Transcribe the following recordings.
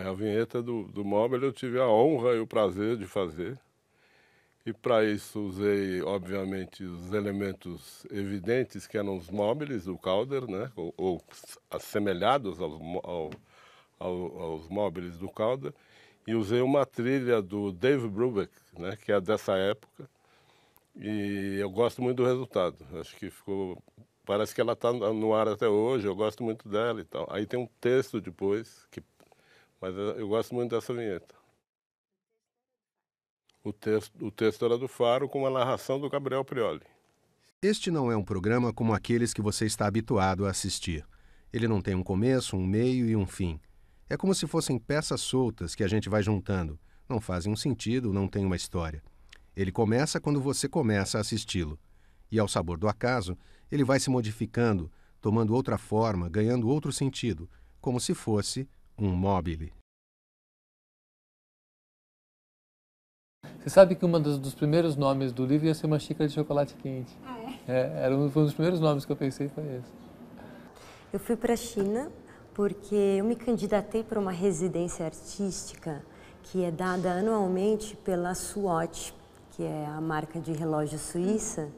A vinheta do Mobile eu tive a honra e o prazer de fazer. E para isso usei, obviamente, os elementos evidentes que eram os móveis do Calder, né? Ou assemelhados aos móveis do Calder. E usei uma trilha do Dave Brubeck, né? Que é dessa época. E eu gosto muito do resultado. Acho que ficou... Parece que ela está no ar até hoje, eu gosto muito dela e tal. Aí tem um texto depois, mas eu gosto muito dessa vinheta. O texto era do Faro com uma narração do Gabriel Prioli. Este não é um programa como aqueles que você está habituado a assistir. Ele não tem um começo, um meio e um fim. É como se fossem peças soltas que a gente vai juntando. Não fazem um sentido, não tem uma história. Ele começa quando você começa a assisti-lo. E ao sabor do acaso, ele vai se modificando, tomando outra forma, ganhando outro sentido, como se fosse um mobile. Você sabe que dos primeiros nomes do livro ia ser uma xícara de chocolate quente. Ah, é? Foi um dos primeiros nomes que eu pensei, foi esse. Eu fui para a China porque eu me candidatei para uma residência artística que é dada anualmente pela Swatch, que é a marca de relógio suíça.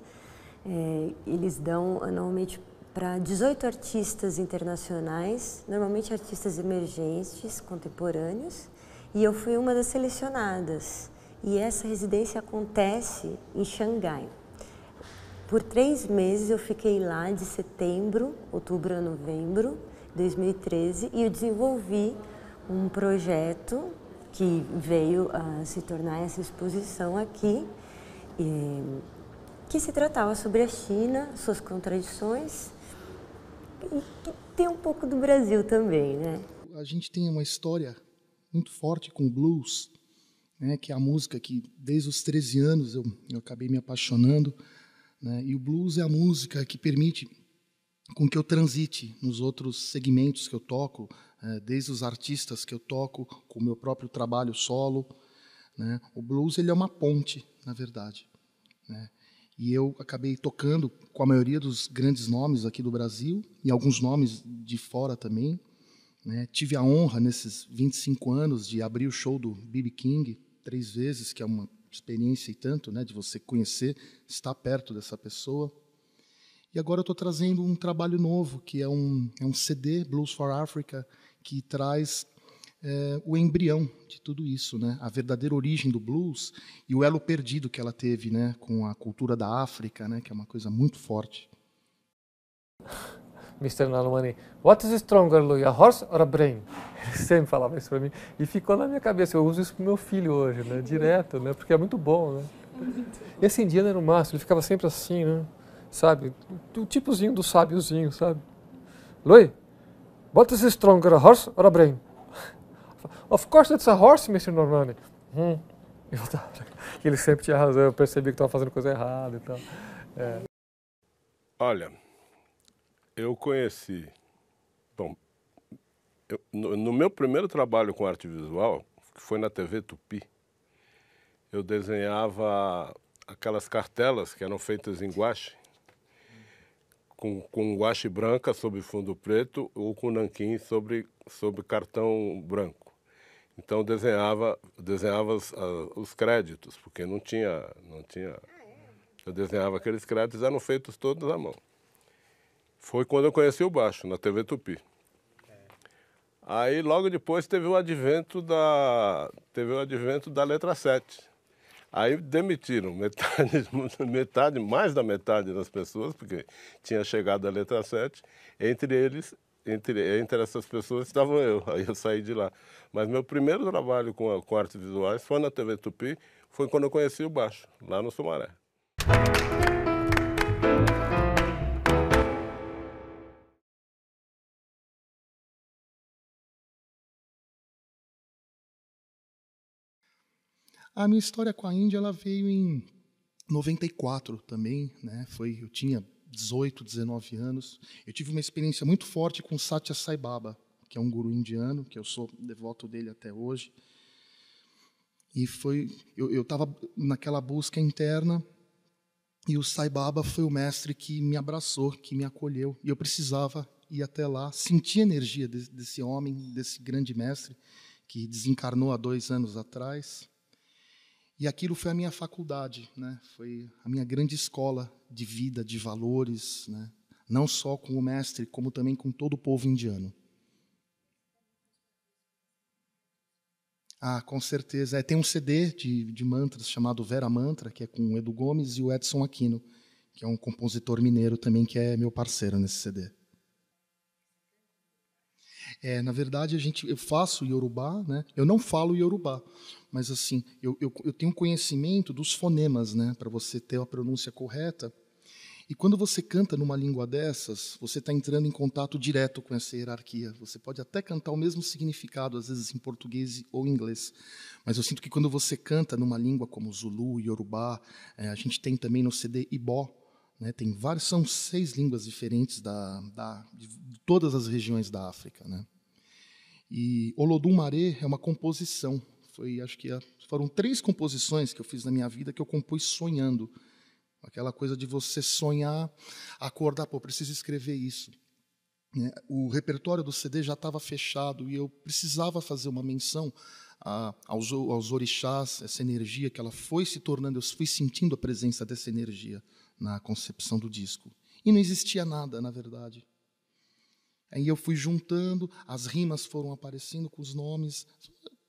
Eles dão anualmente para 18 artistas internacionais, normalmente artistas emergentes, contemporâneos, e eu fui uma das selecionadas. E essa residência acontece em Xangai. Por 3 meses eu fiquei lá de setembro, outubro a novembro de 2013 e eu desenvolvi um projeto que veio a se tornar essa exposição aqui, que se tratava sobre a China, suas contradições e que tem um pouco do Brasil também, né? A gente tem uma história muito forte com o blues, né, que é a música que desde os 13 anos eu acabei me apaixonando, né, e o blues é a música que permite com que eu transite nos outros segmentos que eu toco, desde os artistas que eu toco, com o meu próprio trabalho solo, né. O blues ele é uma ponte, na verdade, né, e eu acabei tocando com a maioria dos grandes nomes aqui do Brasil e alguns nomes de fora também, né. Tive a honra nesses 25 anos de abrir o show do B.B. King 3 vezes, que é uma experiência e tanto, né, de você conhecer, estar perto dessa pessoa. E agora eu estou trazendo um trabalho novo, que é um CD, Blues for Africa, que traz o embrião de tudo isso, né, a verdadeira origem do blues e o elo perdido que ela teve, né, com a cultura da África, né, que é uma coisa muito forte. Mr. Nalmani, what is stronger, Louis, a horse or a brain? Ele sempre falava isso para mim e ficou na minha cabeça. Eu uso isso com meu filho hoje, né, direto, né, porque é muito bom, né. Esse indiano era o máximo, ele ficava sempre assim, né, sabe, o tipozinho do sábiozinho, sabe. Louis, what is stronger, a horse or a brain? Of course it's a horse, Mr. Nalmani. Ele sempre tinha razão, eu percebi que estava fazendo coisa errada e tal. Olha, eu conheci... Bom, no meu primeiro trabalho com arte visual, que foi na TV Tupi, eu desenhava aquelas cartelas que eram feitas em guache, com guache branca sobre fundo preto ou com nanquim sobre cartão branco. Então desenhava os créditos, porque não tinha... Eu desenhava aqueles créditos, eram feitos todos à mão. Foi quando eu conheci o baixo, na TV Tupi. Aí logo depois teve o advento da letra 7. Aí demitiram mais da metade das pessoas, porque tinha chegado a letra 7. Entre essas pessoas estava eu, aí eu saí de lá. Mas meu primeiro trabalho com artes visuais foi na TV Tupi, foi quando eu conheci o baixo, lá no Sumaré. A minha história com a Índia ela veio em 94 também, né? Eu tinha 18, 19 anos. Eu tive uma experiência muito forte com Satya Sai Baba, que é um guru indiano, que eu sou devoto dele até hoje. E eu estava naquela busca interna e o Sai Baba foi o mestre que me abraçou, que me acolheu. E eu precisava ir até lá, sentir a energia desse homem, desse grande mestre, que desencarnou há 2 anos atrás. E aquilo foi a minha faculdade, né? Foi a minha grande escola de vida, de valores, né? Não só com o mestre, como também com todo o povo indiano. Ah, com certeza. Tem um CD de mantras chamado Vera Mantra, que é com o Edu Gomes e o Edson Aquino, que é um compositor mineiro também, que é meu parceiro nesse CD. Na verdade, eu faço Yorubá, né? Eu não falo Yorubá, mas assim, eu tenho conhecimento dos fonemas, né? Para você ter a pronúncia correta. E quando você canta numa língua dessas, você está entrando em contato direto com essa hierarquia. Você pode até cantar o mesmo significado, às vezes em português ou inglês. Mas eu sinto que quando você canta numa língua como Zulu, Yorubá, a gente tem também no CD Ibó, né? Tem vários, são 6 línguas diferentes de todas as regiões da África, né? E Olodumare é uma composição. Foram 3 composições que eu fiz na minha vida que eu compus sonhando. Aquela coisa de você sonhar, acordar, preciso escrever isso. O repertório do CD já estava fechado e eu precisava fazer uma menção aos orixás, essa energia que ela foi se tornando, eu fui sentindo a presença dessa energia na concepção do disco. E não existia nada, na verdade. Aí eu fui juntando, as rimas foram aparecendo com os nomes.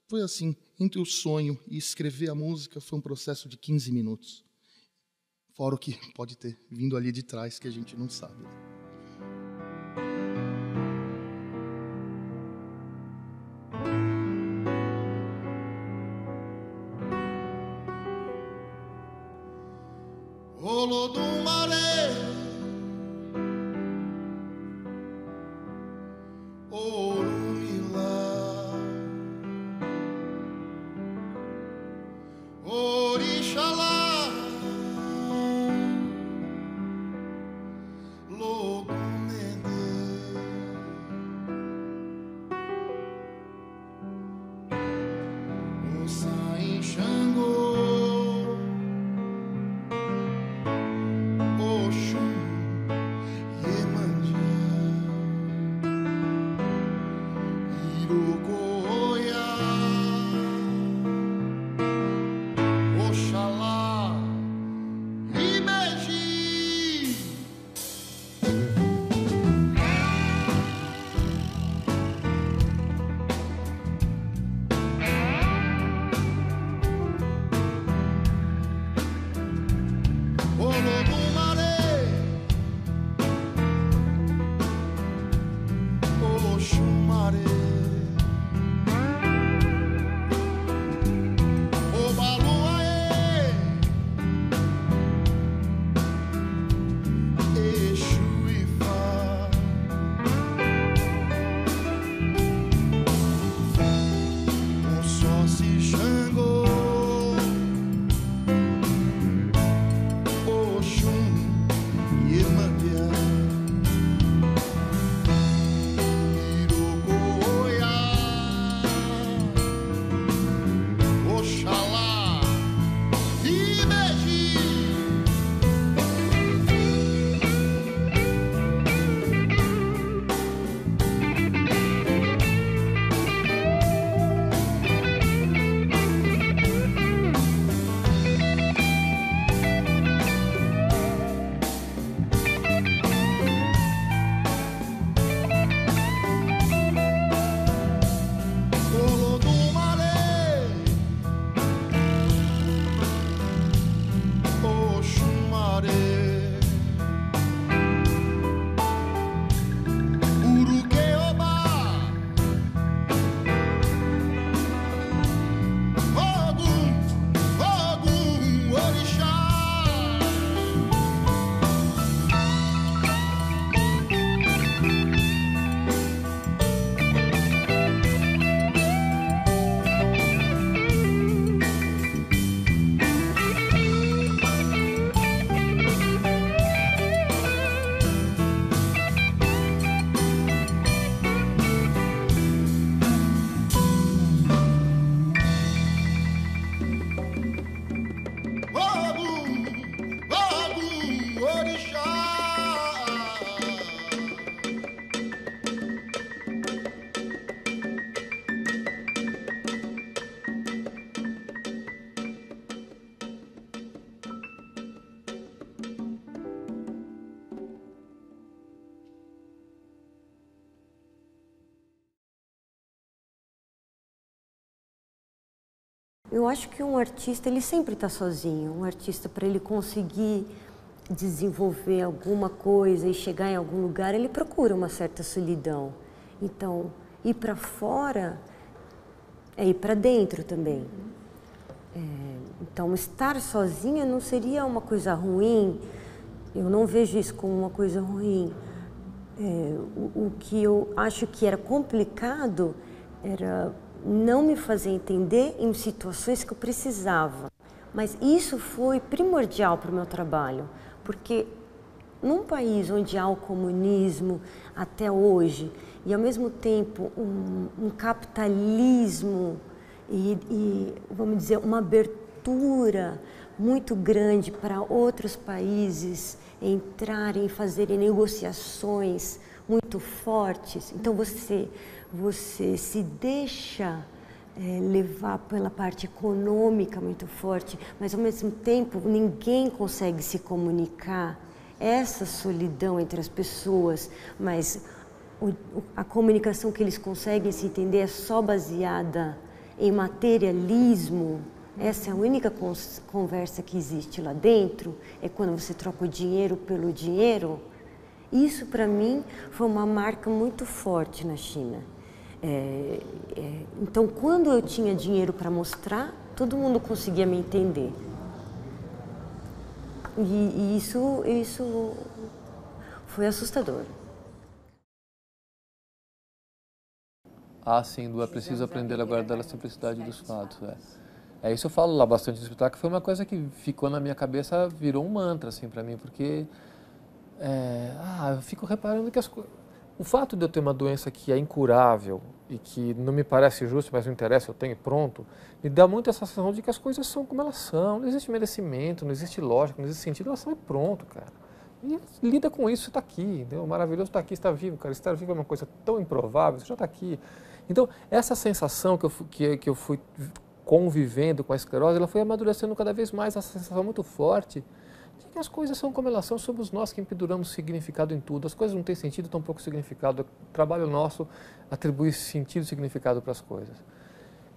Foi assim, entre o sonho e escrever a música foi um processo de 15 minutos. Fora o que pode ter vindo ali de trás, que a gente não sabe. Eu acho que um artista, ele sempre está sozinho. Um artista, para ele conseguir desenvolver alguma coisa e chegar em algum lugar, ele procura uma certa solidão. Então, ir para fora é ir para dentro também. Então, estar sozinha não seria uma coisa ruim. Eu não vejo isso como uma coisa ruim. O que eu acho que era complicado era não me fazer entender em situações que eu precisava. Mas isso foi primordial para o meu trabalho, porque num país onde há o comunismo até hoje, e ao mesmo tempo um capitalismo e, vamos dizer, uma abertura muito grande para outros países entrarem e fazerem negociações muito fortes. Então você se deixa levar pela parte econômica muito forte, mas ao mesmo tempo ninguém consegue se comunicar. Essa solidão entre as pessoas, mas a comunicação que eles conseguem se entender é só baseada em materialismo. Essa é a única conversa que existe lá dentro, é quando você troca o dinheiro pelo dinheiro. Isso, para mim, foi uma marca muito forte na China. Então, quando eu tinha dinheiro para mostrar, todo mundo conseguia me entender. E isso foi assustador. Sim, é preciso aprender a guardar a simplicidade dos fatos. Isso eu falo lá bastante no espetáculo, foi uma coisa que ficou na minha cabeça, virou um mantra, assim, para mim, porque eu fico reparando que o fato de eu ter uma doença que é incurável e que não me parece justo, mas não interessa, eu tenho pronto, me dá muito essa sensação de que as coisas são como elas são, não existe merecimento, não existe lógica, não existe sentido, elas são e pronto, cara. E lida com isso, você está aqui, entendeu? Maravilhoso estar aqui, estar vivo, cara. Estar vivo é uma coisa tão improvável, você já está aqui. Então, essa sensação que eu fui convivendo com a esclerose, ela foi amadurecendo cada vez mais, essa sensação muito forte de que as coisas são como elas são, somos nós que penduramos significado em tudo. As coisas não têm sentido, tão pouco significado. O trabalho nosso atribui sentido e significado para as coisas.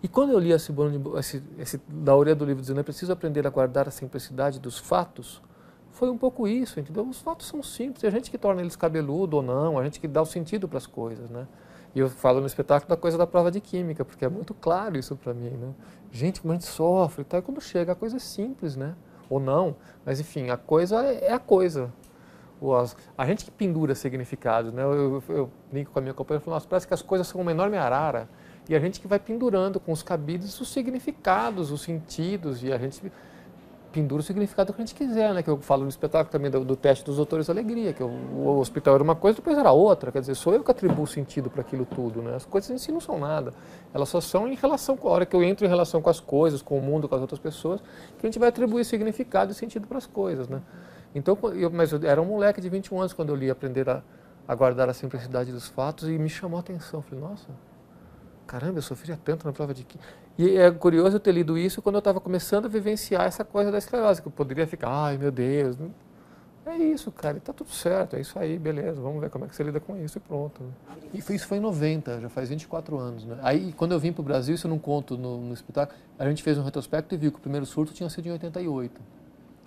E quando eu li esse da orelha do livro dizendo é preciso aprender a guardar a simplicidade dos fatos, foi um pouco isso, entendeu? Os fatos são simples, é a gente que torna eles cabeludo ou não, a gente que dá o sentido para as coisas, né? E eu falo no espetáculo da coisa da prova de química, porque é muito claro isso para mim, né? Gente, como a gente sofre e tal, e quando chega a coisa é simples, né? Ou não, mas enfim, a coisa é a coisa. A gente que pendura significados, né? Eu brinco com a minha companheira e falo, nossa, parece que as coisas são uma enorme arara, e a gente que vai pendurando com os cabides os significados, os sentidos, e a gente pendura o significado que a gente quiser, né? Que eu falo no espetáculo também do teste dos doutores da alegria, que o hospital era uma coisa, depois era outra, quer dizer, sou eu que atribuo sentido para aquilo tudo, né? As coisas em si não são nada, elas só são em relação com a hora que eu entro em relação com as coisas, com o mundo, com as outras pessoas, que a gente vai atribuir significado e sentido para as coisas, né? Então, mas eu era um moleque de 21 anos quando eu li Aprender a Guardar a Simplicidade dos Fatos e me chamou a atenção, eu falei, nossa, caramba, eu sofria tanto na prova de química. E é curioso eu ter lido isso quando eu estava começando a vivenciar essa coisa da esclerose, que eu poderia ficar, ai meu Deus, é isso, cara, está tudo certo, é isso aí, beleza, vamos ver como é que você lida com isso e pronto. E isso foi em 90, já faz 24 anos, né? Aí, quando eu vim para o Brasil, isso eu não conto no espetáculo, a gente fez um retrospecto e viu que o primeiro surto tinha sido em 88.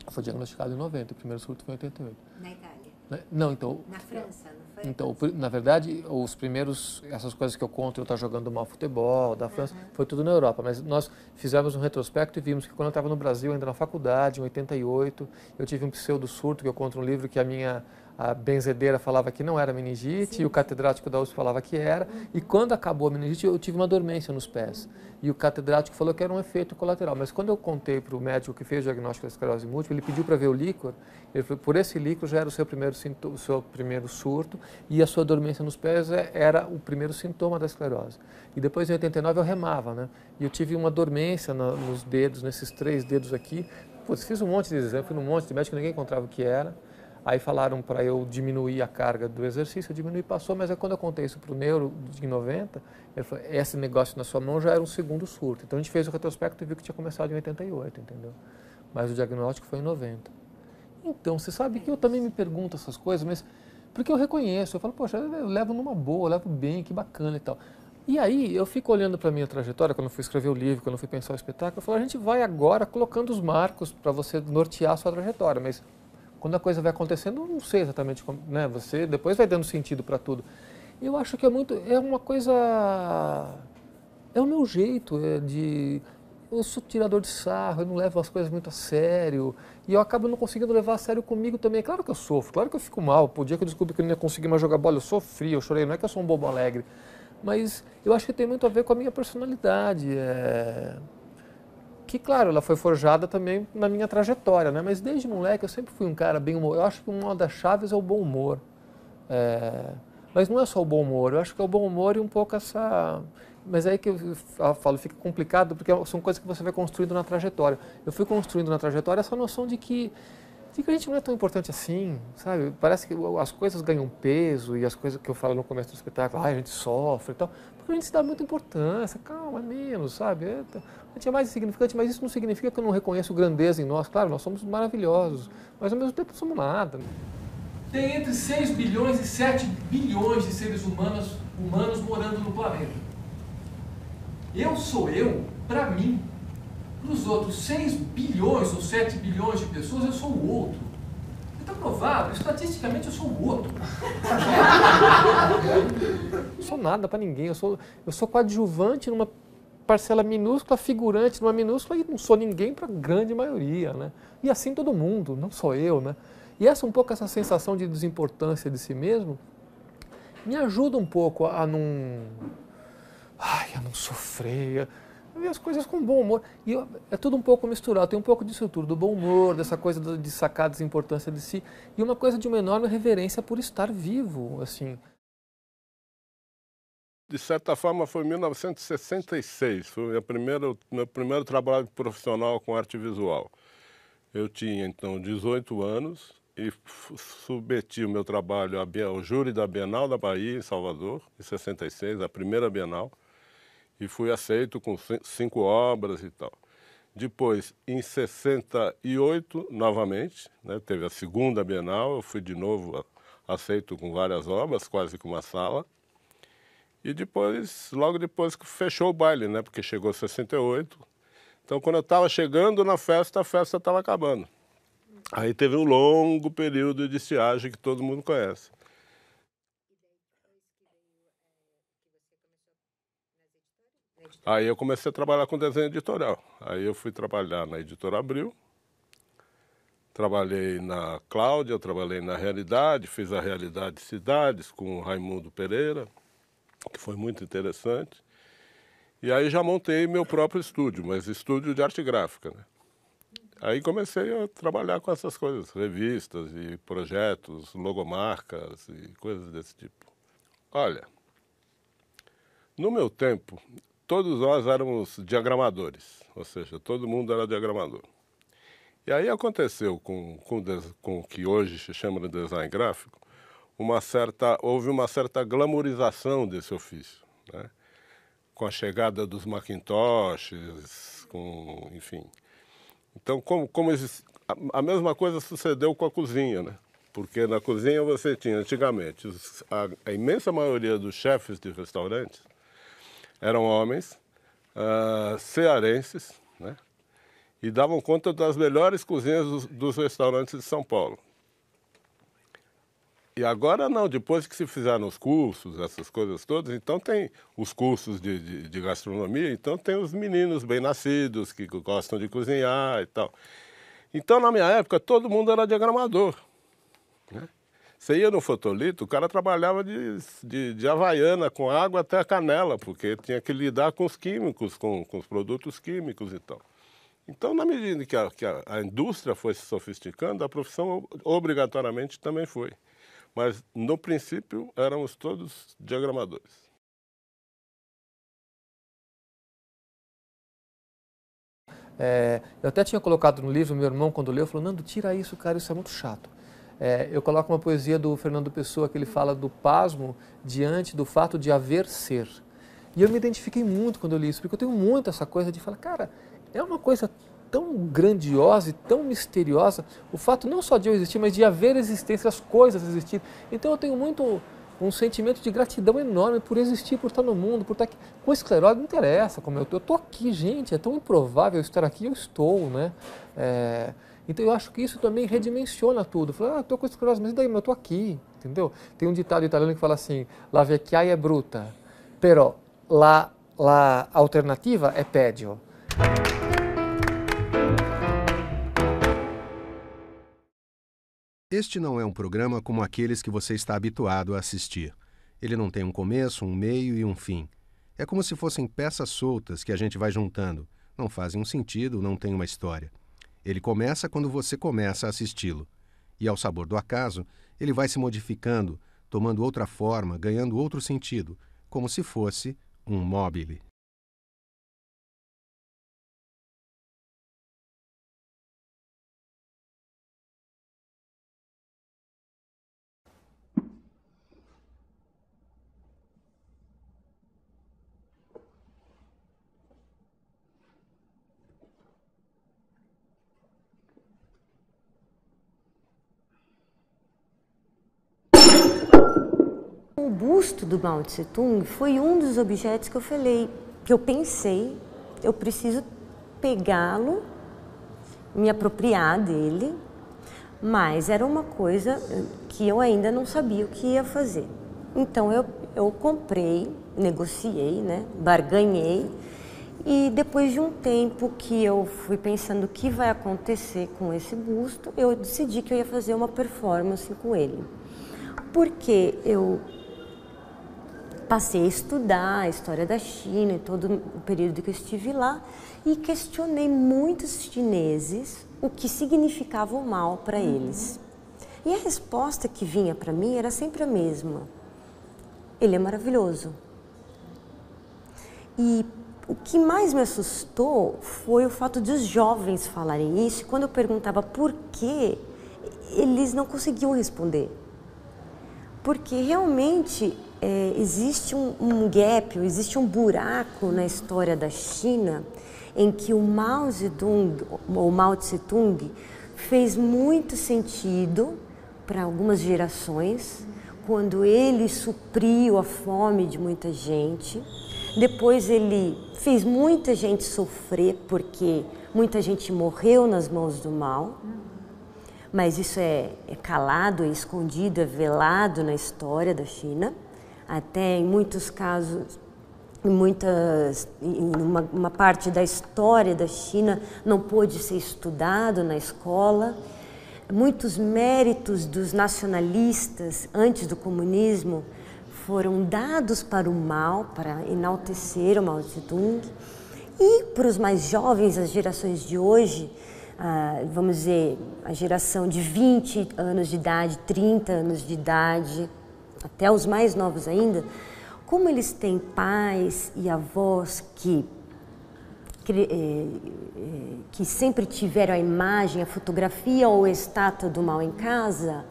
Foi diagnosticado em 90, o primeiro surto foi em 88. Na Itália? Não, então... Na França, não foi? Então, na verdade, os primeiros, essas coisas que eu conto, eu estar jogando mal futebol, da França, foi tudo na Europa. Mas nós fizemos um retrospecto e vimos que quando eu estava no Brasil, ainda na faculdade, em 88, eu tive um pseudo-surto, que eu conto no livro, que a benzedeira falava que não era meningite, e o catedrático da USP falava que era, e quando acabou a meningite, eu tive uma dormência nos pés. E o catedrático falou que era um efeito colateral. Mas quando eu contei para o médico que fez o diagnóstico da esclerose múltipla, ele pediu para ver o líquor, ele falou, por esse líquor já era o seu primeiro surto, e a sua dormência nos pés era o primeiro sintoma da esclerose. E depois, em 89, eu remava, né? E eu tive uma dormência nos dedos, nesses 3 dedos aqui. Putz, fiz um monte de exame, fui num monte de médico, ninguém encontrava o que era. Aí falaram para eu diminuir a carga do exercício, eu diminui, passou, mas quando eu contei isso para o neuro de 90, ele falou, esse negócio na sua mão já era um segundo surto. Então a gente fez o retrospecto e viu que tinha começado em 88, entendeu? Mas o diagnóstico foi em 90. Então, você sabe que eu também me pergunto essas coisas, mas porque eu reconheço, eu falo, poxa, eu levo numa boa, eu levo bem, que bacana e tal. E aí eu fico olhando para a minha trajetória, quando eu fui escrever o livro, quando eu fui pensar o espetáculo, eu falo, a gente vai agora colocando os marcos para você nortear a sua trajetória, mas quando a coisa vai acontecendo, eu não sei exatamente como, né? Você depois vai dando sentido para tudo. E eu acho que é uma coisa, é o meu jeito, eu sou tirador de sarro, eu não levo as coisas muito a sério, e eu acabo não conseguindo levar a sério comigo também. Claro que eu sofro, claro que eu fico mal, o dia que eu descobri que eu não ia conseguir mais jogar bola, eu sofri, eu chorei, não é que eu sou um bobo alegre, mas eu acho que tem muito a ver com a minha personalidade, que, claro, ela foi forjada também na minha trajetória, né? Mas desde moleque eu sempre fui um cara bem humor. Eu acho que uma das chaves é o bom humor. Mas não é só o bom humor, eu acho que é o bom humor e um pouco essa... Mas aí que eu falo, fica complicado, porque são coisas que você vai construindo na trajetória. Eu fui construindo na trajetória essa noção de que a gente não é tão importante assim, sabe? Parece que as coisas ganham peso, e as coisas que eu falo no começo do espetáculo, a gente sofre e tal, porque a gente se dá muita importância, calma, é menos, sabe? A gente é mais insignificante, mas isso não significa que eu não reconheço grandeza em nós. Claro, nós somos maravilhosos, mas ao mesmo tempo não somos nada. Tem entre 6 bilhões e 7 bilhões de seres humanos morando no planeta. Eu sou eu, para mim. Para os outros 6 bilhões ou 7 bilhões de pessoas, eu sou o outro. Está provado, estatisticamente eu sou o outro. Não sou nada para ninguém, eu sou coadjuvante numa parcela minúscula, figurante numa minúscula, e não sou ninguém para a grande maioria, né? E assim todo mundo, não sou eu, né? E um pouco essa sensação de desimportância de si mesmo me ajuda um pouco a não sofrer, a ver as coisas com bom humor. E é tudo um pouco misturado, tem um pouco disso tudo, do bom humor, dessa coisa de sacar a desimportância de si, e uma coisa de uma enorme reverência por estar vivo, assim. De certa forma, foi em 1966, foi meu primeiro trabalho profissional com arte visual. Eu tinha, então, 18 anos e submeti o meu trabalho ao júri da Bienal da Bahia, em Salvador, em 66, a primeira Bienal, e fui aceito com 5 obras e tal. Depois, em 68, novamente, né, teve a segunda Bienal, eu fui de novo aceito com várias obras, quase que uma sala. E depois, logo depois que fechou o baile, né, porque chegou 68. Então, quando eu estava chegando na festa, a festa estava acabando. Aí teve um longo período de estiagem que todo mundo conhece. Aí eu comecei a trabalhar com desenho editorial. Aí eu fui trabalhar na Editora Abril, trabalhei na Cláudia, trabalhei na Realidade, fiz a Realidade Cidades com o Raimundo Pereira, que foi muito interessante. E aí já montei meu próprio estúdio, mas estúdio de arte gráfica, né? Aí comecei a trabalhar com essas coisas, revistas e projetos, logomarcas e coisas desse tipo. Olha, no meu tempo, todos nós éramos diagramadores, ou seja, todo mundo era diagramador. E aí aconteceu com o que hoje se chama de design gráfico, houve uma certa glamourização desse ofício, né? Com a chegada dos Macintoshes, enfim. Então, a mesma coisa sucedeu com a cozinha, né? Porque na cozinha você tinha, antigamente, a imensa maioria dos chefes de restaurantes eram homens cearenses, né? E davam conta das melhores cozinhas dos restaurantes de São Paulo. E agora não, depois que se fizeram os cursos, essas coisas todas, então tem os cursos de gastronomia, então tem os meninos bem-nascidos que gostam de cozinhar e tal. Então, na minha época, todo mundo era diagramador, né? Você ia no fotolito, o cara trabalhava de havaiana, com água até a canela, porque tinha que lidar com os químicos, com os produtos químicos e tal. Então, na medida que a indústria foi se sofisticando, a profissão obrigatoriamente também foi. Mas, no princípio, éramos todos diagramadores. Eu até tinha colocado no livro, meu irmão, quando leu, falou, Nando, tira isso, cara, isso é muito chato. Eu coloco uma poesia do Fernando Pessoa, que ele fala do pasmo diante do fato de haver ser. E eu me identifiquei muito quando eu li isso, porque eu tenho muito essa coisa de falar, cara, é uma coisa tão grandiosa e tão misteriosa, o fato não só de eu existir, mas de haver existência, as coisas existirem. Então eu tenho muito um sentimento de gratidão enorme por existir, por estar no mundo, por estar aqui. Com esclerose não interessa como eu estou aqui, gente, é tão improvável estar aqui, eu estou, né? Então eu acho que isso também redimensiona tudo. Fala, estou com esclerose, mas e daí? Eu estou aqui, entendeu? Tem um ditado italiano que fala assim, la vecchiaia è brutta, però la alternativa è peggio. Este não é um programa como aqueles que você está habituado a assistir. Ele não tem um começo, um meio e um fim. É como se fossem peças soltas que a gente vai juntando. Não fazem um sentido, não tem uma história. Ele começa quando você começa a assisti-lo. E ao sabor do acaso, ele vai se modificando, tomando outra forma, ganhando outro sentido, como se fosse um mobile. O busto do Mao Tse Tung foi um dos objetos que eu pensei, eu preciso pegá-lo, me apropriar dele, mas era uma coisa que eu ainda não sabia o que ia fazer. Então eu comprei, negociei, né, barganhei, e depois de um tempo que eu fui pensando o que vai acontecer com esse busto, eu decidi que eu ia fazer uma performance com ele. Porque eu passei a estudar a história da China em todo o período que eu estive lá e questionei muitos chineses o que significava o Mao para eles. E a resposta que vinha para mim era sempre a mesma. Ele é maravilhoso. E o que mais me assustou foi o fato de os jovens falarem isso. Quando eu perguntava por quê, eles não conseguiam responder. Porque realmente existe um gap, existe um buraco na história da China em que o Mao Zedong, ou Mao Tse Tung, fez muito sentido para algumas gerações, quando ele supriu a fome de muita gente. Depois ele fez muita gente sofrer, porque muita gente morreu nas mãos do Mao. Mas isso é calado, é escondido, é velado na história da China. Até em muitos casos, uma parte da história da China não pôde ser estudado na escola. Muitos méritos dos nacionalistas antes do comunismo foram dados para o Mao, para enaltecer o Mao Zedong. E para os mais jovens, as gerações de hoje, vamos dizer, a geração de 20 anos de idade, 30 anos de idade, até os mais novos ainda, como eles têm pais e avós que sempre tiveram a imagem, a fotografia ou a estátua do Mao em casa,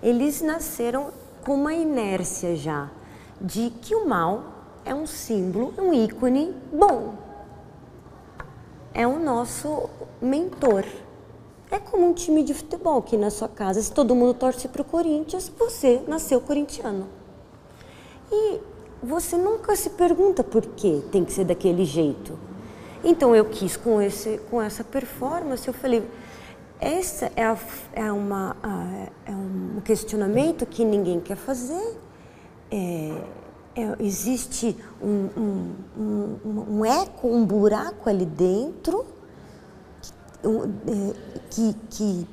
eles nasceram com uma inércia já de que o Mao é um símbolo, um ícone bom. É o nosso mentor. É como um time de futebol que na sua casa, se todo mundo torce para o Corinthians, você nasceu corintiano. E você nunca se pergunta por que tem que ser daquele jeito. Então eu quis com essa performance, eu falei, essa é um questionamento que ninguém quer fazer. Existe um eco, um buraco ali dentro que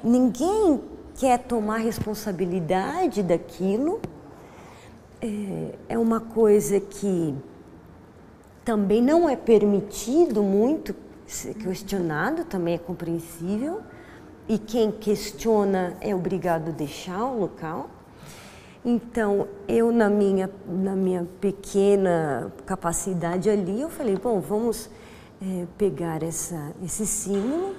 ninguém quer tomar responsabilidade daquilo. É uma coisa que também não é permitido muito ser questionado, também é compreensível, e quem questiona é obrigado a deixar o local. Então, eu na minha pequena capacidade ali, eu falei, bom, vamos pegar esse símbolo,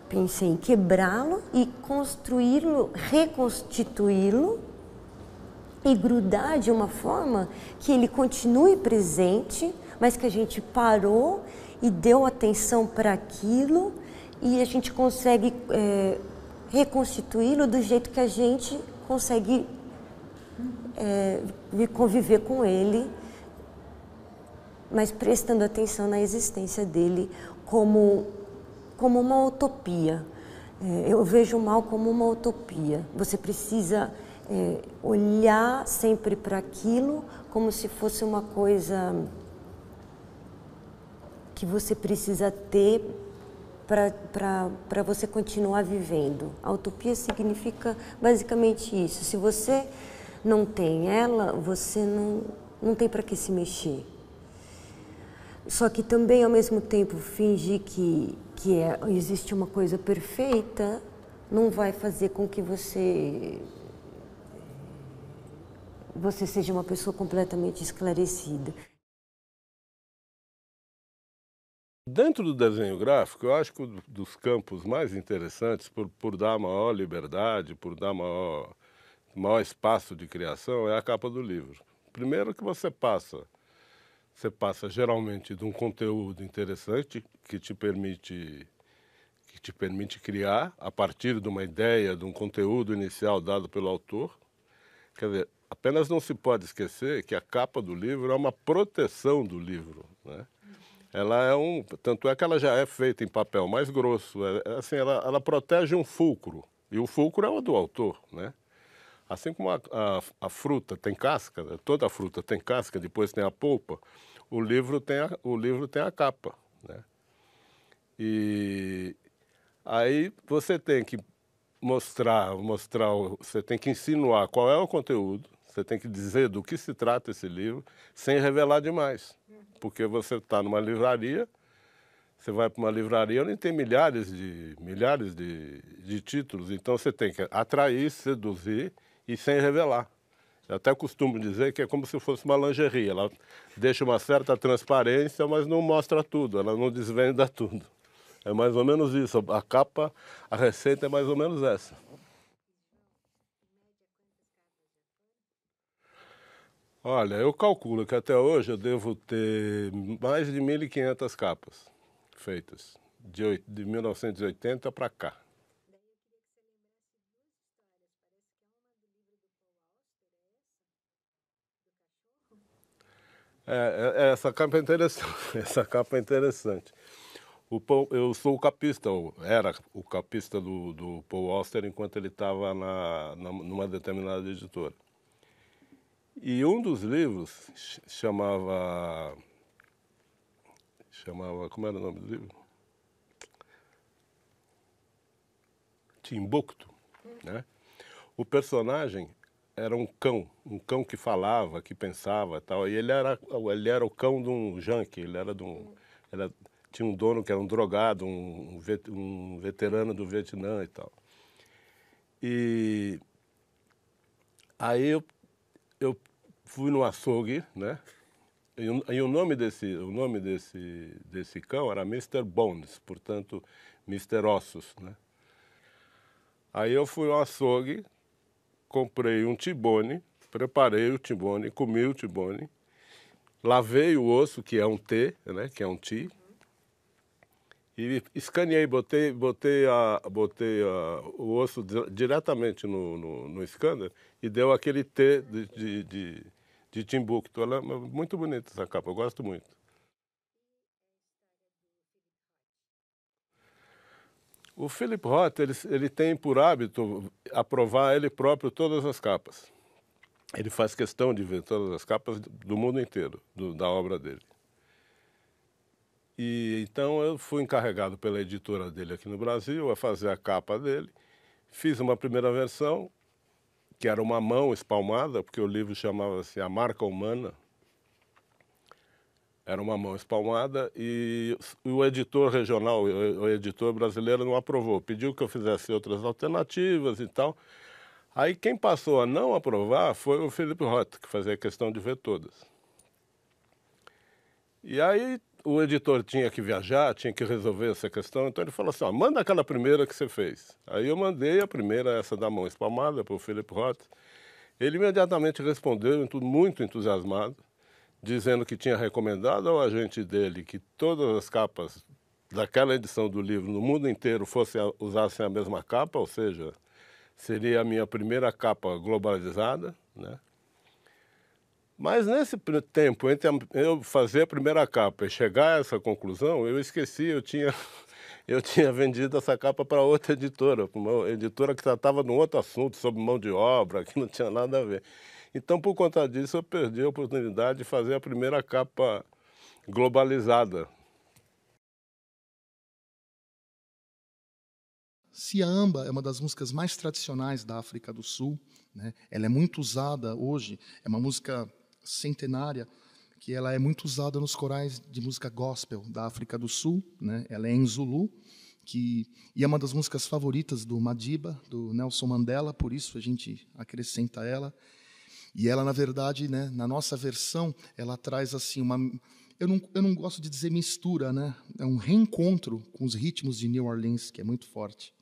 pensei em quebrá-lo e construí-lo, reconstituí-lo e grudar de uma forma que ele continue presente, mas que a gente parou e deu atenção para aquilo e a gente consegue reconstituí-lo do jeito que a gente consegue conviver com ele, mas prestando atenção na existência dele como uma utopia. Eu vejo o mal como uma utopia. Você precisa olhar sempre para aquilo como se fosse uma coisa que você precisa ter para você continuar vivendo. A utopia significa basicamente isso. Se você não tem ela, você não tem para que se mexer. Só que também, ao mesmo tempo, fingir que existe uma coisa perfeita não vai fazer com que você seja uma pessoa completamente esclarecida. Dentro do desenho gráfico, eu acho que um dos campos mais interessantes, por dar maior liberdade, por dar maior espaço de criação, é a capa do livro. Primeiro que você passa geralmente de um conteúdo interessante que te permite criar a partir de uma ideia, de um conteúdo inicial dado pelo autor. Quer dizer, apenas não se pode esquecer que a capa do livro é uma proteção do livro, né? Ela tanto é que ela já é feita em papel mais grosso, assim, ela protege um fulcro, e o fulcro é o do autor, né? Assim como a fruta tem casca, toda a fruta tem casca, depois tem a polpa, o livro tem a capa, né? E aí você tem que você tem que insinuar qual é o conteúdo, você tem que dizer do que se trata esse livro, sem revelar demais. Porque você está numa livraria, você vai para uma livraria onde tem milhares de títulos, então você tem que atrair, seduzir e sem revelar. Eu até costumo dizer que é como se fosse uma lingerie, ela deixa uma certa transparência, mas não mostra tudo, ela não desvenda tudo. É mais ou menos isso, a capa, a receita é mais ou menos essa. Olha, eu calculo que até hoje eu devo ter mais de 1.500 capas feitas, de 1980 para cá. Essa capa é interessante. Essa capa é interessante. Eu sou o capista, era o capista do Paul Auster enquanto ele estava numa determinada editora. E um dos livros chamava, como era o nome do livro? Timbuktu, né? O personagem era um cão que falava, que pensava e tal, e ele era o cão de um junkie, tinha um dono que era um drogado, um veterano do Vietnã e tal. E aí eu fui no açougue, né? E o nome desse cão era Mr. Bones, portanto, Mr. Ossos, né? Aí eu fui ao açougue, comprei um tibone, preparei o tibone, comi o tibone, lavei o osso, que é um T, né? Que é um ti, e escaneei, botei o osso diretamente no scanner e deu aquele T de Timbuktu. Ela é muito bonita essa capa, eu gosto muito. O Philip Roth, ele tem por hábito aprovar ele próprio todas as capas. Ele faz questão de ver todas as capas do mundo inteiro, da obra dele. E então eu fui encarregado pela editora dele aqui no Brasil a fazer a capa dele. Fiz uma primeira versão, que era uma mão espalmada, porque o livro chamava-se A Marca Humana. Era uma mão espalmada e o editor regional, o editor brasileiro não aprovou. Pediu que eu fizesse outras alternativas e tal. Aí quem passou a não aprovar foi o Philip Roth, que fazia questão de ver todas. E aí o editor tinha que viajar, tinha que resolver essa questão, então ele falou assim, ó, manda aquela primeira que você fez. Aí eu mandei a primeira, essa da mão espalmada, para o Philip Roth. Ele imediatamente respondeu, muito entusiasmado, dizendo que tinha recomendado ao agente dele que todas as capas daquela edição do livro no mundo inteiro usassem a mesma capa, ou seja, seria a minha primeira capa globalizada, né? Mas nesse tempo, entre eu fazer a primeira capa e chegar a essa conclusão, eu esqueci, eu tinha vendido essa capa para outra editora, para uma editora que tratava de um outro assunto, sobre mão de obra, que não tinha nada a ver. Então, por conta disso, eu perdi a oportunidade de fazer a primeira capa globalizada. Siamba é uma das músicas mais tradicionais da África do Sul, né? Ela é muito usada hoje, é uma música centenária, que ela é muito usada nos corais de música gospel da África do Sul, né? Ela é em Zulu, e é uma das músicas favoritas do Madiba, do Nelson Mandela, por isso a gente acrescenta ela. E ela, na verdade, né, na nossa versão, ela traz assim uma... Eu não gosto de dizer mistura, né? É um reencontro com os ritmos de New Orleans, que é muito forte.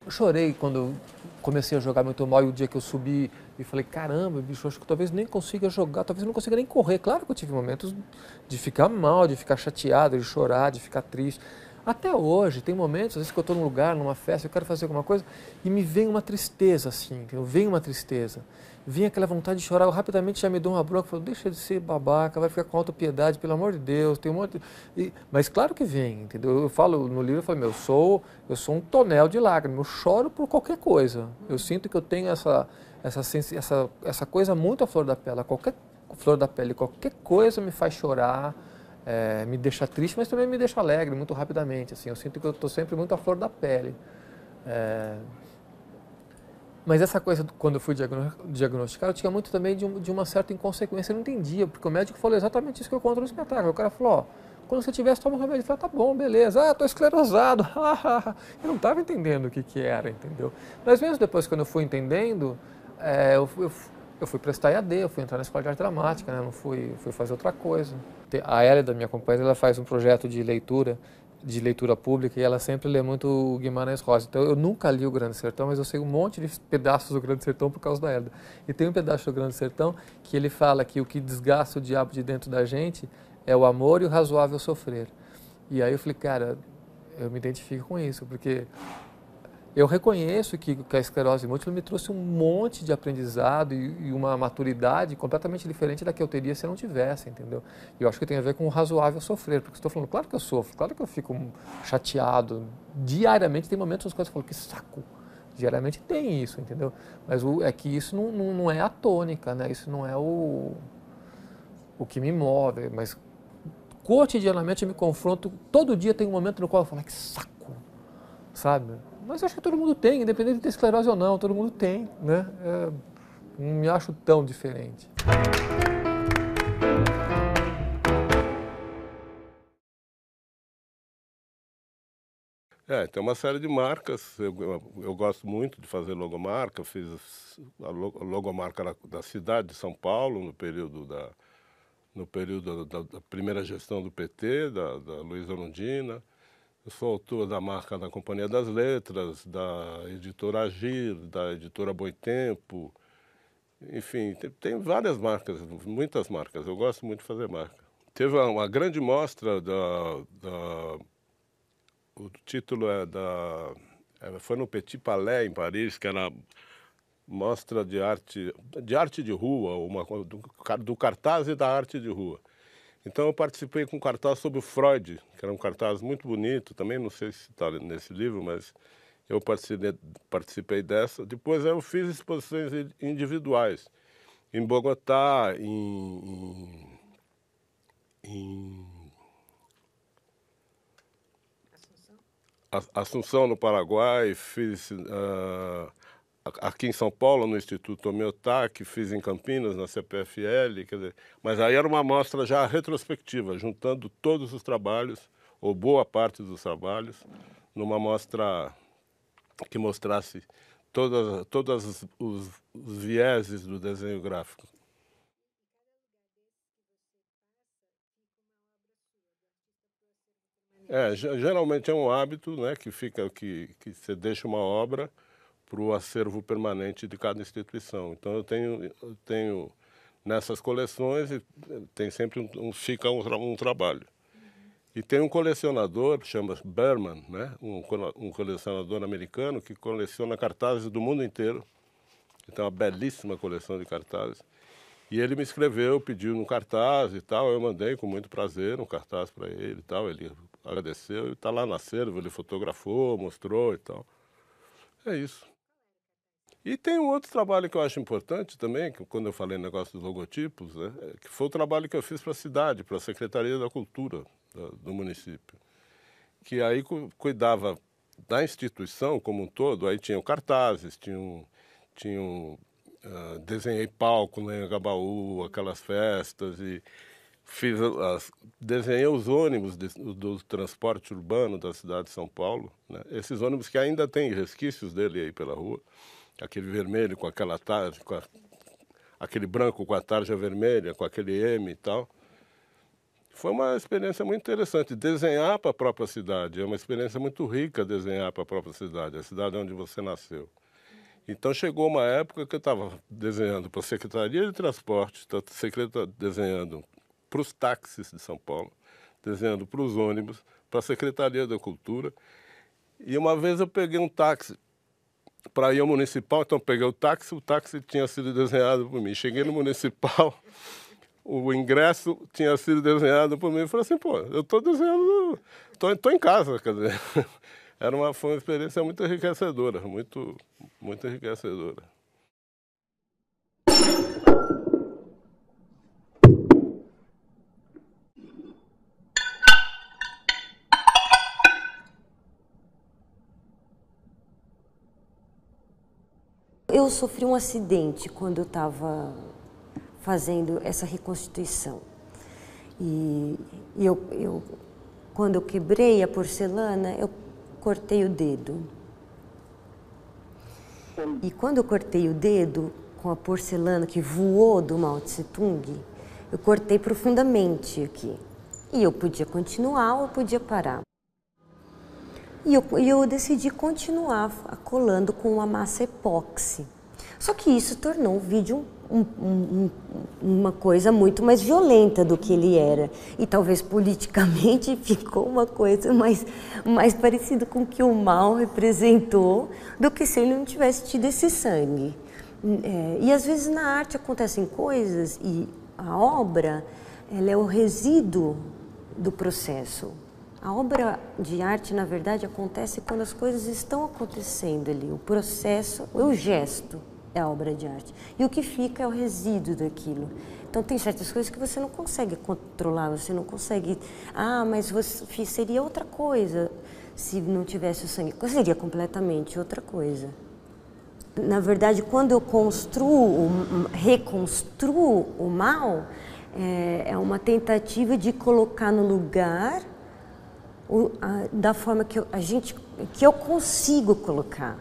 Eu chorei quando comecei a jogar muito mal e o dia que eu subi e falei, caramba, bicho, acho que talvez nem consiga jogar, talvez não consiga nem correr. Claro que eu tive momentos de ficar mal, de ficar chateado, de chorar, de ficar triste. Até hoje, tem momentos, às vezes que eu estou num lugar, numa festa, eu quero fazer alguma coisa e me vem uma tristeza, assim, vem uma tristeza. Vem aquela vontade de chorar, eu rapidamente já me dou uma bronca, falo, deixa de ser babaca, vai ficar com autopiedade, pelo amor de Deus, tem um monte de... Mas claro que vem, entendeu? Eu falo no livro, eu falo, eu sou um tonel de lágrimas, eu choro por qualquer coisa. Eu sinto que eu tenho essa coisa muito à flor da pele, qualquer coisa me faz chorar, me deixa triste, mas também me deixa alegre muito rapidamente, assim. Eu sinto que eu estou sempre muito à flor da pele. Mas essa coisa, quando eu fui diagnosticar, eu tinha muito também de uma certa inconsequência, eu não entendia, porque o médico falou exatamente isso que eu conto no espetáculo. O cara falou, ó, quando você tiver, toma um remédio. Eu falei, tá bom, beleza, tô esclerosado. Eu não estava entendendo o que era, entendeu? Mas mesmo depois, quando eu fui entendendo, eu fui prestar EAD, eu fui entrar na escola de arte dramática, né? Eu não fui fazer outra coisa. A Hélida, minha companheira, ela faz um projeto de leitura pública, e ela sempre lê muito o Guimarães Rosa. Então eu nunca li o Grande Sertão, mas eu sei um monte de pedaços do Grande Sertão por causa da Hélida. E tem um pedaço do Grande Sertão que ele fala que o que desgasta o diabo de dentro da gente é o amor e o razoável sofrer. E aí eu falei, cara, eu me identifico com isso, porque eu reconheço que a esclerose múltipla me trouxe um monte de aprendizado e uma maturidade completamente diferente da que eu teria se eu não tivesse, entendeu? E eu acho que tem a ver com o razoável sofrer, porque estou falando, claro que eu sofro, claro que eu fico chateado. Diariamente tem momentos nas quais eu falo, que saco. Diariamente tem isso, entendeu? Mas é que isso não é a tônica, né? Isso não é o que me move, mas cotidianamente eu me confronto, todo dia tem um momento no qual eu falo, que saco, sabe? Mas acho que todo mundo tem, independente de ter esclerose ou não, todo mundo tem, né? Não me acho tão diferente. Tem uma série de marcas, eu gosto muito de fazer logomarca, fiz a logomarca da cidade de São Paulo no período da primeira gestão do PT, da Luísa Londrina. Eu sou autor da marca da Companhia das Letras, da editora Agir, da editora Boitempo. Enfim, tem várias marcas, muitas marcas. Eu gosto muito de fazer marca. Teve uma grande mostra o título foi no Petit Palais, em Paris, que era mostra de arte de rua, do cartaz e da arte de rua. Então eu participei com um cartaz sobre o Freud, que era um cartaz muito bonito, também não sei se está nesse livro, mas eu participei dessa. Depois eu fiz exposições individuais, em Bogotá, em Assunção, no Paraguai, fiz aqui em São Paulo, no Instituto Homeotac, fiz em Campinas, na CPFL, quer dizer, mas aí era uma mostra já retrospectiva, juntando todos os trabalhos, ou boa parte dos trabalhos, numa mostra que mostrasse todos os vieses do desenho gráfico. Geralmente é um hábito, né, que você deixa uma obra para o acervo permanente de cada instituição. Então eu tenho nessas coleções, tem sempre fica um trabalho. E tem um colecionador, chama-se Berman, né, um colecionador americano que coleciona cartazes do mundo inteiro. Ele tem uma belíssima coleção de cartazes. E ele me escreveu, pediu um cartaz e tal, eu mandei com muito prazer um cartaz para ele e tal, ele agradeceu e está lá no acervo, ele fotografou, mostrou e tal. É isso. E tem um outro trabalho que eu acho importante também, que quando eu falei no negócio dos logotipos, né, que foi o trabalho que eu fiz para a cidade, para a Secretaria da Cultura do município, que aí cuidava da instituição como um todo, aí tinham cartazes, desenhei palco no Anhangabaú, aquelas festas, e desenhei os ônibus do transporte urbano da cidade de São Paulo, né? Esses ônibus que ainda tem resquícios dele aí pela rua, aquele vermelho com aquela tarja, aquele branco com a tarja vermelha, com aquele M e tal. Foi uma experiência muito interessante. Desenhar para a própria cidade, é uma experiência muito rica desenhar para a própria cidade, a cidade onde você nasceu. Então chegou uma época que eu estava desenhando para a Secretaria de Transporte, desenhando para os táxis de São Paulo, desenhando para os ônibus, para a Secretaria da Cultura. E uma vez eu peguei um táxi para ir ao municipal, então peguei o táxi tinha sido desenhado por mim. Cheguei no municipal, o ingresso tinha sido desenhado por mim. Eu falei assim, pô, eu estou desenhando, estou em casa, quer dizer. Foi uma experiência muito enriquecedora, muito enriquecedora. Eu sofri um acidente quando eu estava fazendo essa reconstituição. E quando eu quebrei a porcelana, eu cortei o dedo. E quando eu cortei o dedo com a porcelana que voou do Mao Tse Tung, eu cortei profundamente aqui. E eu podia continuar ou eu podia parar. E eu decidi continuar colando com uma massa epóxi. Só que isso tornou o vídeo uma coisa muito mais violenta do que ele era. E talvez politicamente ficou uma coisa mais parecida com o que o Mao representou do que se ele não tivesse tido esse sangue. E às vezes na arte acontecem coisas e a obra ela é o resíduo do processo. A obra de arte, na verdade, acontece quando as coisas estão acontecendo ali. O processo, o gesto é a obra de arte. E o que fica é o resíduo daquilo. Então, tem certas coisas que você não consegue controlar, você não consegue... Ah, mas seria outra coisa se não tivesse o sangue. Seria completamente outra coisa. Na verdade, quando eu reconstruo o mal, é uma tentativa de colocar no lugar da forma que eu consigo colocar.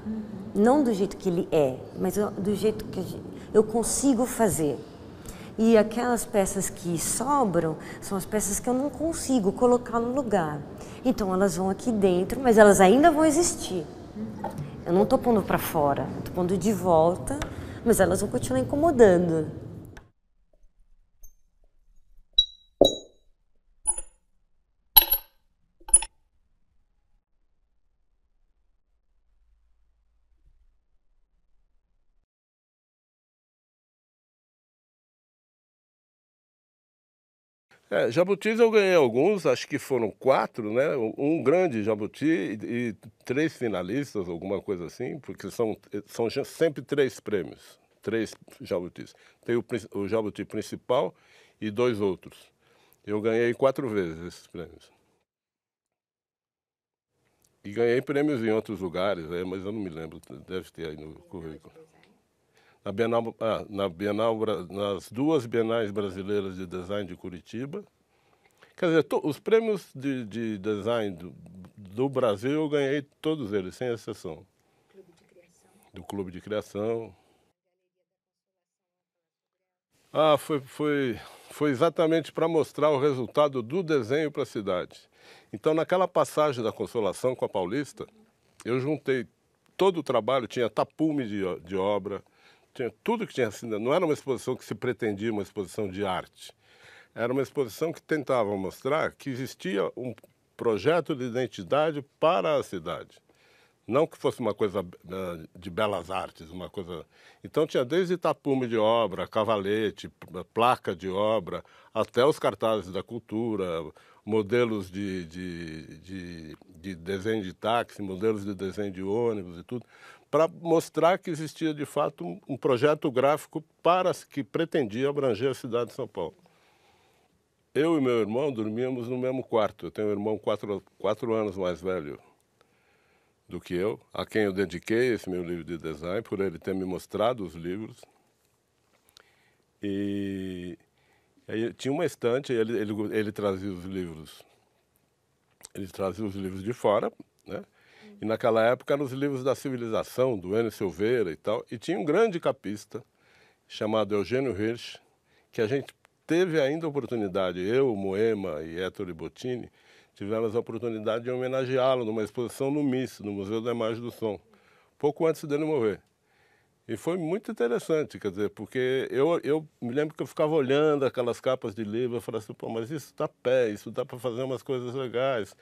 Não do jeito que ele é, mas do jeito que eu consigo fazer. E aquelas peças que sobram são as peças que eu não consigo colocar no lugar. Então elas vão aqui dentro, mas elas ainda vão existir. Eu não estou pondo para fora, estou pondo de volta, mas elas vão continuar incomodando. Jabutis eu ganhei alguns, acho que foram 4, né? Um grande jabuti e 3 finalistas, alguma coisa assim, porque são sempre 3 prêmios, 3 jabutis. Tem o jabuti principal e 2 outros. Eu ganhei 4 vezes esses prêmios. E ganhei prêmios em outros lugares, mas eu não me lembro, deve ter aí no currículo. Nas 2 Bienais Brasileiras de Design de Curitiba. Quer dizer, os prêmios de design do Brasil eu ganhei todos eles, sem exceção. Do Clube de Criação. Foi exatamente para mostrar o resultado do desenho para a cidade. Então, naquela passagem da Consolação com a Paulista, eu juntei todo o trabalho, tinha tapume de obra, tinha tudo que tinha sido. Não era uma exposição que se pretendia uma exposição de arte. Era uma exposição que tentava mostrar que existia um projeto de identidade para a cidade. Não que fosse uma coisa de belas artes, uma coisa... Então tinha desde tapume de obra, cavalete, placa de obra, até os cartazes da cultura, modelos de desenho de táxi, modelos de desenho de ônibus e tudo, para mostrar que existia de fato um projeto gráfico que pretendia abranger a cidade de São Paulo. Eu e meu irmão dormíamos no mesmo quarto. Eu tenho um irmão 4 anos mais velho do que eu, a quem eu dediquei esse meu livro de design, por ele ter me mostrado os livros. E aí tinha uma estante, ele trazia os livros. Ele trazia os livros de fora, né? E naquela época eram os livros da civilização, do Enio Silveira e tal. E tinha um grande capista chamado Eugênio Hirsch, que a gente teve ainda a oportunidade, eu, Moema e Ettore Bottini, tivemos a oportunidade de homenageá-lo numa exposição no MIS, no Museu da Imagem do Som, pouco antes dele morrer. E foi muito interessante, quer dizer, porque eu me lembro que eu ficava olhando aquelas capas de livro e falava assim, pô, mas isso dá pé, isso dá para fazer umas coisas legais.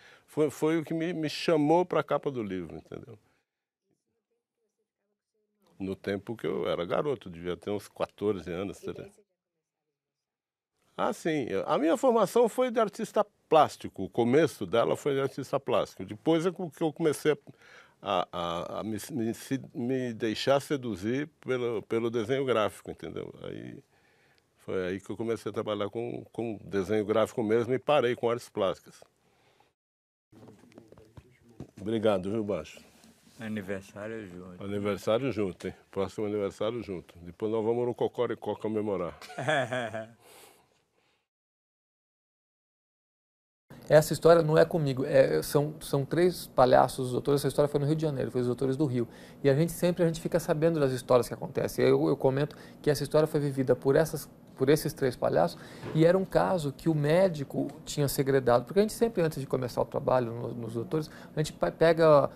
Foi o que me chamou para a capa do livro, entendeu? No tempo que eu era garoto, devia ter uns 14 anos. Sim. A minha formação foi de artista plástico. O começo dela foi de artista plástico. Depois é que eu comecei a me deixar seduzir pelo desenho gráfico, entendeu? Foi aí que eu comecei a trabalhar com desenho gráfico mesmo e parei com artes plásticas. Obrigado, viu, Baixo? Aniversário junto. Aniversário junto, hein? Próximo aniversário junto. Depois nós vamos no Cocoricó comemorar. Essa história não é comigo, são 3 palhaços, os doutores. Essa história foi no Rio de Janeiro, foi os doutores do Rio. E a gente fica sabendo das histórias que acontecem. Eu comento que essa história foi vivida por esses 3 palhaços, e era um caso que o médico tinha segredado, porque a gente sempre, antes de começar o trabalho nos doutores, a gente pega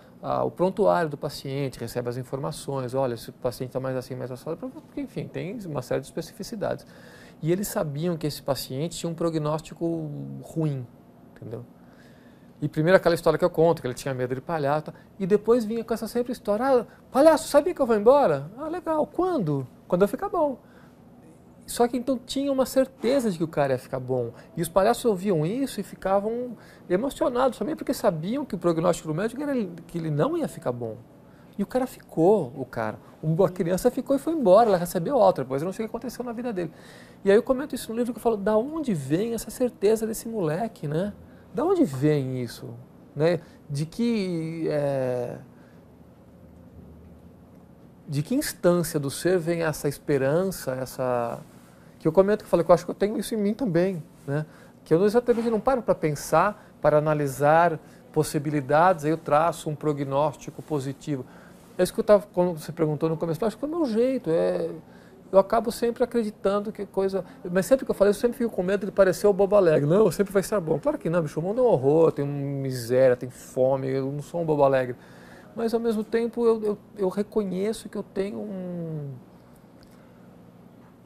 o prontuário do paciente, recebe as informações, olha, se o paciente está mais assim, mais assado, porque, enfim, tem uma série de especificidades. E eles sabiam que esse paciente tinha um prognóstico ruim, entendeu? E primeiro aquela história que eu conto, que ele tinha medo de palhaço, e depois vinha com essa sempre história, palhaço, sabia que eu vou embora? Legal, quando? Quando eu ficar bom. Só que então tinha uma certeza de que o cara ia ficar bom. E os palhaços ouviam isso e ficavam emocionados também, porque sabiam que o prognóstico do médico era que ele não ia ficar bom. E o cara ficou, a criança ficou e foi embora, ela recebeu alta, depois eu não sei o que aconteceu na vida dele. E aí eu comento isso no livro, que eu falo, da onde vem essa certeza desse moleque, né? Da onde vem isso? Né? De que instância do ser vem essa esperança, que eu comento, que eu falo, que eu acho que eu tenho isso em mim também, né? Que eu exatamente não paro para pensar, para analisar possibilidades, aí eu traço um prognóstico positivo. É isso que eu estava, quando você perguntou no começo, eu acho que é o meu jeito, eu acabo sempre acreditando que coisa... Mas sempre que eu falei, eu sempre fico com medo de parecer o bobo alegre. Não, sempre vai estar bom. Claro que não, bicho, o mundo é um horror, tem miséria, tem fome, eu não sou um bobo alegre. Mas, ao mesmo tempo, eu reconheço que eu tenho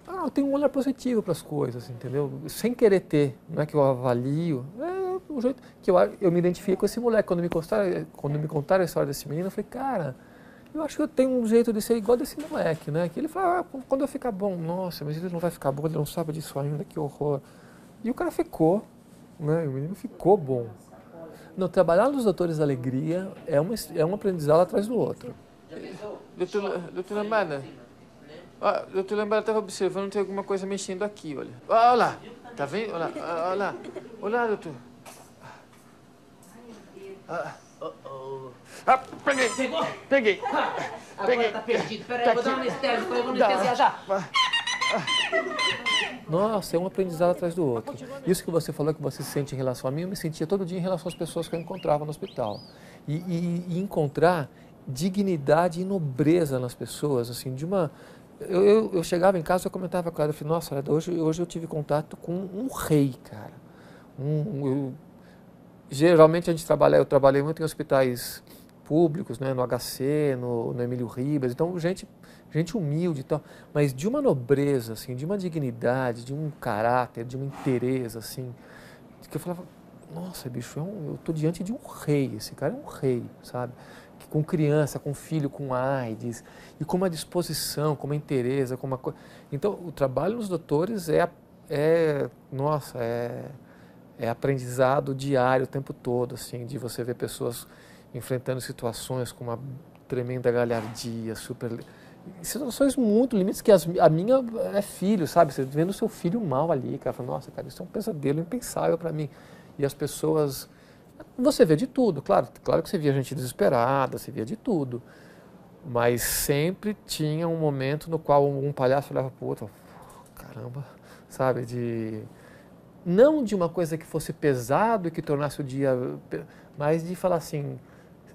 eu tenho um olhar positivo para as coisas, entendeu? Sem querer ter, não é que eu avalio, o jeito que eu me identifico com esse moleque. Quando me contaram a história desse menino, eu falei, cara, eu acho que eu tenho um jeito de ser igual desse moleque, né? Que ele fala, quando eu ficar bom, nossa, mas ele não vai ficar bom, ele não sabe disso ainda, que horror. E o cara ficou, né? O menino ficou bom. Não, trabalhar nos Doutores da Alegria é um aprendizado atrás do outro. Doutor Lambada, doutor Lambada estava observando, tem alguma coisa mexendo aqui, olha. Olha lá, tá vendo? Olha lá, doutor. Peguei! Pegou? Peguei! Agora tá perdido. Peraí, vou dar uma anestesia, eu vou anestesiar já. Nossa, é um aprendizado atrás do outro. Isso que você falou, que você se sente em relação a mim, eu me sentia todo dia em relação às pessoas que eu encontrava no hospital. E encontrar dignidade e nobreza nas pessoas, assim, de uma... Eu chegava em casa e eu comentava com ela, eu falei, nossa, hoje eu tive contato com um rei, cara. Geralmente eu trabalhei muito em hospitais públicos, né, no HC, no Emílio Ribas, então gente humilde e tal, mas de uma nobreza, assim, de uma dignidade, de um caráter, de uma inteireza, assim, que eu falava, nossa, bicho, eu tô diante de um rei, esse cara é um rei, sabe? Que com criança, com filho, com AIDS, e com uma disposição, com uma inteireza, com uma coisa. Então, o trabalho nos doutores é aprendizado diário o tempo todo, assim, de você ver pessoas enfrentando situações com uma tremenda galhardia, situações muito limites, que a minha é filho, sabe? Você vendo o seu filho mal ali, cara, fala, nossa, cara, isso é um pesadelo impensável para mim. E as pessoas, você vê de tudo, claro que você via gente desesperada, você via de tudo, mas sempre tinha um momento no qual um palhaço olhava para o outro, caramba, sabe, não de uma coisa que fosse pesado e que tornasse o dia, mas de falar assim,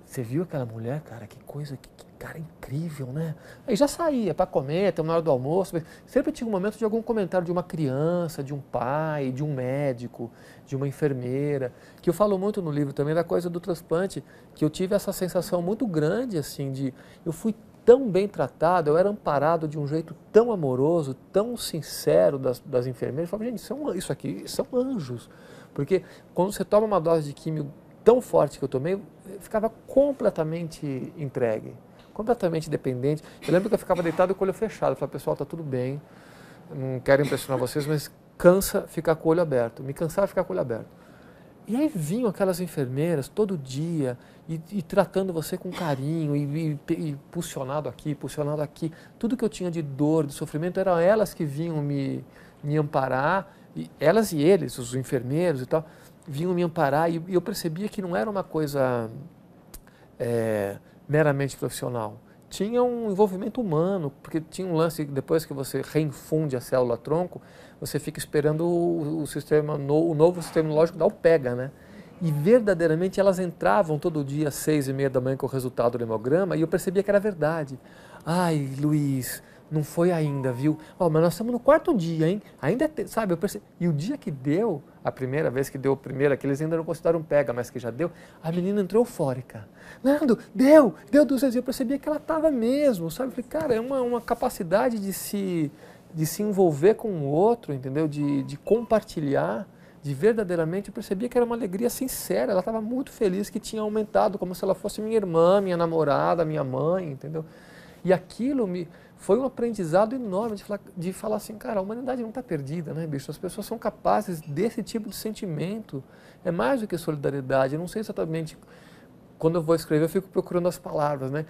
você viu aquela mulher, cara, que coisa, que cara incrível, né? Aí já saía para comer, até na hora do almoço, mas sempre tinha um momento de algum comentário de uma criança, de um pai, de um médico, de uma enfermeira, que eu falo muito no livro também da coisa do transplante, que eu tive essa sensação muito grande, assim, eu fui tão bem tratado, eu era amparado de um jeito tão amoroso, tão sincero das enfermeiras. Eu falava, gente, isso aqui são anjos. Porque quando você toma uma dose de químio tão forte que eu tomei, eu ficava completamente entregue, completamente dependente. Eu lembro que eu ficava deitado com o olho fechado. Eu falava, pessoal, tá tudo bem, não quero impressionar vocês, mas cansa ficar com o olho aberto. Me cansava ficar com o olho aberto. E aí vinham aquelas enfermeiras todo dia e tratando você com carinho e pulsionado aqui. Tudo que eu tinha de dor, de sofrimento, eram elas que vinham me amparar, elas e eles, os enfermeiros e tal, vinham me amparar, e eu percebia que não era uma coisa meramente profissional. Tinha um envolvimento humano, porque tinha um lance, depois que você reinfunde a célula-tronco, você fica esperando o novo sistema imunológico dar o pega, né? E verdadeiramente elas entravam todo dia às 6h30 da manhã com o resultado do hemograma e eu percebia que era verdade. Ai, Luiz, não foi ainda, viu? Ó, mas nós estamos no 4º dia, hein? Ainda, sabe, eu percebi. E o dia que deu, a primeira vez que deu o primeiro, que eles ainda não consideraram pega, mas que já deu, a menina entrou eufórica. Nando, deu 200 dias. Eu percebia que ela estava mesmo, sabe? Eu falei, cara, é uma capacidade de se envolver com o outro, entendeu? De compartilhar. De verdadeiramente, eu percebia que era uma alegria sincera, ela estava muito feliz que tinha aumentado, como se ela fosse minha irmã, minha namorada, minha mãe, entendeu? E aquilo foi um aprendizado enorme de falar assim, cara, a humanidade não está perdida, né, bicho? As pessoas são capazes desse tipo de sentimento, é mais do que solidariedade, eu não sei exatamente, quando eu vou escrever eu fico procurando as palavras, né?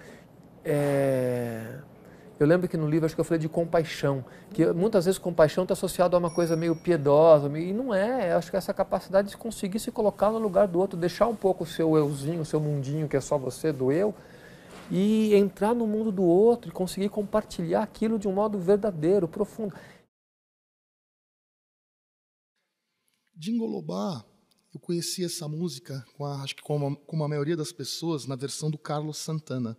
Eu lembro que no livro acho que eu falei de compaixão, que muitas vezes compaixão está associado a uma coisa meio piedosa, e não é, eu acho que essa capacidade de conseguir se colocar no lugar do outro, deixar um pouco o seu euzinho, o seu mundinho, que é só você, do eu, e entrar no mundo do outro e conseguir compartilhar aquilo de um modo verdadeiro, profundo. Djingolobá, eu conheci essa música, acho que como a maioria das pessoas, na versão do Carlos Santana.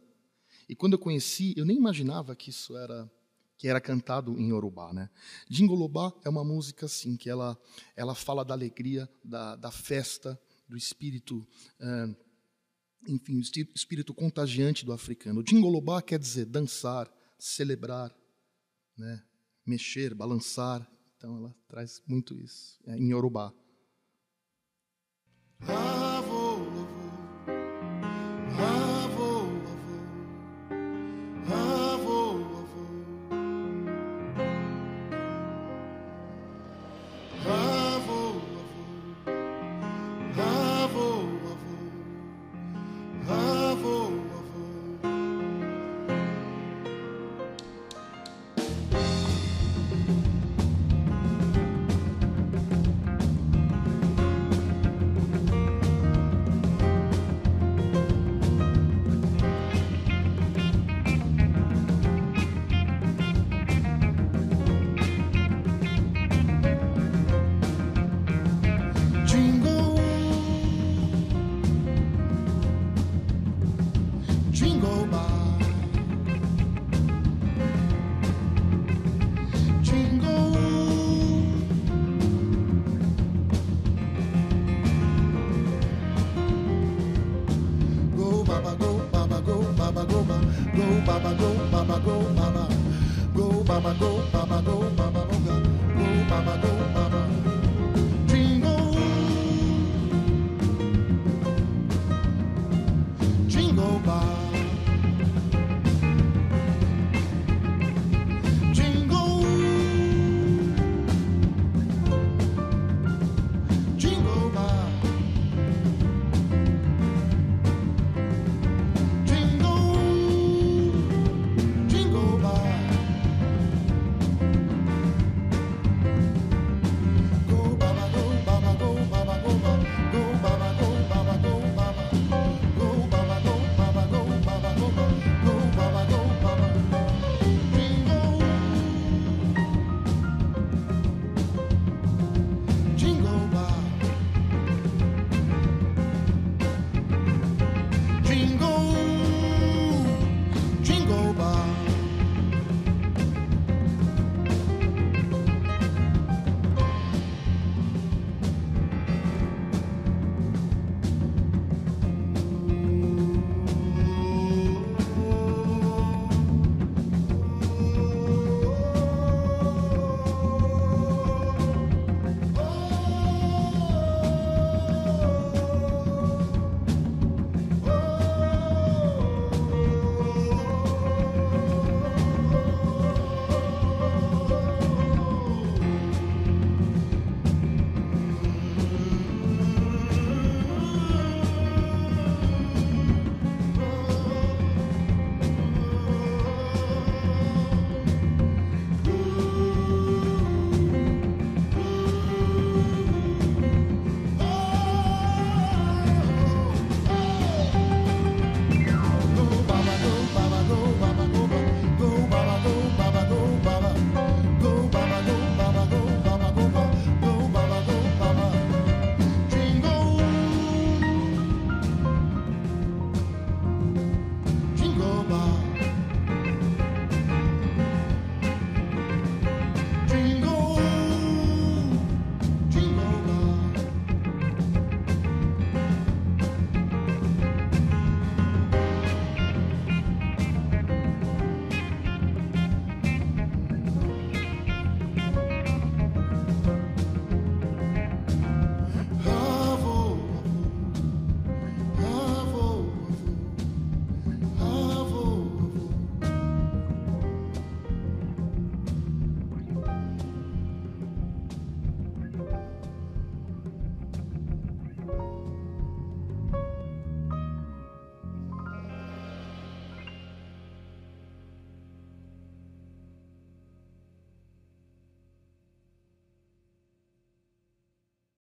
E quando eu conheci, eu nem imaginava que isso era cantado em Yorubá, né? Djingolobá é uma música assim que ela fala da alegria, da festa, do espírito, enfim, o espírito contagiante do africano. Djingolobá quer dizer dançar, celebrar, né? Mexer, balançar. Então ela traz muito isso em Yorubá. Baba, go, Baba, go, Baba, go,